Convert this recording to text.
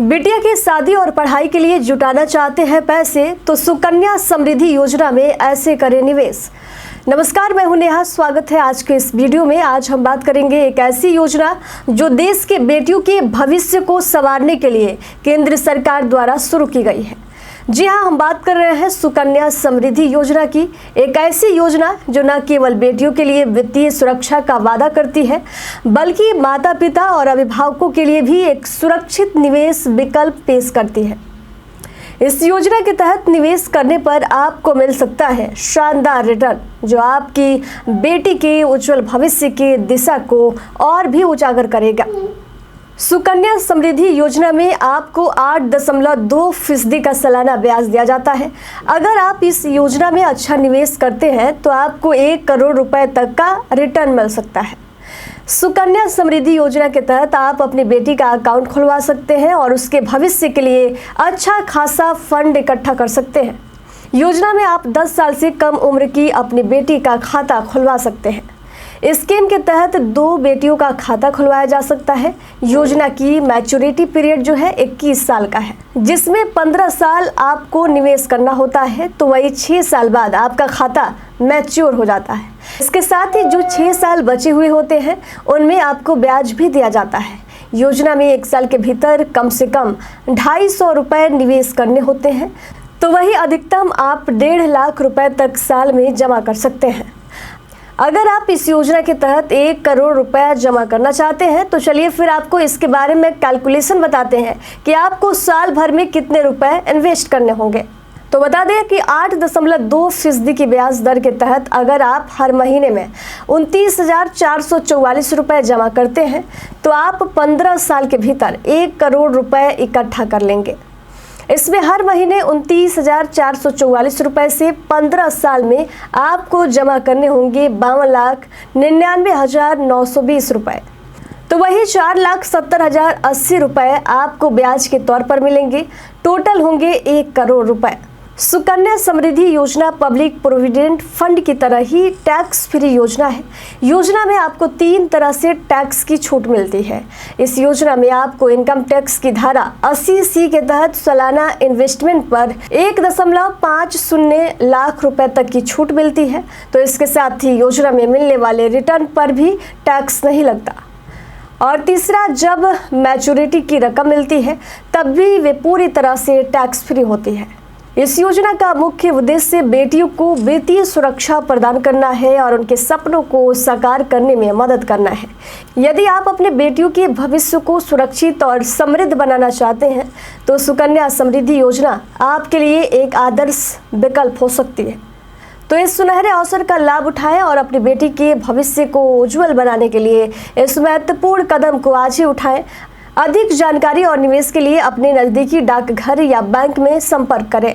बिटिया की शादी और पढ़ाई के लिए जुटाना चाहते हैं पैसे तो सुकन्या समृद्धि योजना में ऐसे करें निवेश। नमस्कार, मैं हूं नेहा। स्वागत है आज के इस वीडियो में। आज हम बात करेंगे एक ऐसी योजना जो देश के बेटियों के भविष्य को संवारने के लिए केंद्र सरकार द्वारा शुरू की गई है। जी हाँ, हम बात कर रहे हैं सुकन्या समृद्धि योजना की। एक ऐसी योजना जो न केवल बेटियों के लिए वित्तीय सुरक्षा का वादा करती है, बल्कि माता पिता और अभिभावकों के लिए भी एक सुरक्षित निवेश विकल्प पेश करती है। इस योजना के तहत निवेश करने पर आपको मिल सकता है शानदार रिटर्न, जो आपकी बेटी के उज्जवल भविष्य की दिशा को और भी उजागर करेगा। सुकन्या समृद्धि योजना में आपको 8.2% का सालाना ब्याज दिया जाता है। अगर आप इस योजना में अच्छा निवेश करते हैं तो आपको 1 करोड़ रुपए तक का रिटर्न मिल सकता है। सुकन्या समृद्धि योजना के तहत आप अपनी बेटी का अकाउंट खुलवा सकते हैं और उसके भविष्य के लिए अच्छा खासा फंड इकट्ठा कर सकते हैं। योजना में आप 10 साल से कम उम्र की अपनी बेटी का खाता खुलवा सकते हैं। स्कीम के तहत 2 बेटियों का खाता खुलवाया जा सकता है। योजना की मैच्योरिटी पीरियड जो है 21 साल का है, जिसमें 15 साल आपको निवेश करना होता है, तो वही 6 साल बाद आपका खाता मैच्योर हो जाता है। इसके साथ ही जो 6 साल बचे हुए होते हैं उनमें आपको ब्याज भी दिया जाता है। योजना में 1 साल के भीतर कम से कम 250 रुपए निवेश करने होते हैं, तो वही अधिकतम आप 1.5 लाख रुपए तक साल में जमा कर सकते हैं। अगर आप इस योजना के तहत 1 करोड़ रुपया जमा करना चाहते हैं तो चलिए फिर आपको इसके बारे में कैलकुलेशन बताते हैं कि आपको साल भर में कितने रुपए इन्वेस्ट करने होंगे। तो बता दें कि 8.2% की ब्याज दर के तहत अगर आप हर महीने में 29,444 रुपए जमा करते हैं तो आप 15 साल के भीतर 1 करोड़ रुपए इकट्ठा कर लेंगे। इसमें हर महीने 29,444 रुपए से 15 साल में आपको जमा करने होंगे 52,99,920 रुपए। तो वही 4,70,080 रुपए आपको ब्याज के तौर पर मिलेंगे। टोटल होंगे 1 करोड़ रुपए। सुकन्या समृद्धि योजना पब्लिक प्रोविडेंट फंड की तरह ही टैक्स फ्री योजना है। योजना में आपको 3 तरह से टैक्स की छूट मिलती है। इस योजना में आपको इनकम टैक्स की धारा 80C के तहत सालाना इन्वेस्टमेंट पर 1.50 लाख रुपए तक की छूट मिलती है। तो इसके साथ ही योजना में मिलने वाले रिटर्न पर भी टैक्स नहीं लगता। और तीसरा, जब मैच्योरिटी की रकम मिलती है तब भी वे पूरी तरह से टैक्स फ्री होती है। इस योजना का मुख्य उद्देश्य बेटियों को वित्तीय सुरक्षा प्रदान करना है और उनके सपनों को साकार करने में मदद करना है। यदि आप अपने बेटियों के भविष्य को सुरक्षित और समृद्ध बनाना चाहते हैं तो सुकन्या समृद्धि योजना आपके लिए एक आदर्श विकल्प हो सकती है। तो इस सुनहरे अवसर का लाभ उठाएं और अपनी बेटी के भविष्य को उज्जवल बनाने के लिए इस महत्वपूर्ण कदम को आज ही उठाएं। अधिक जानकारी और निवेश के लिए अपने नज़दीकी डाकघर या बैंक में संपर्क करें।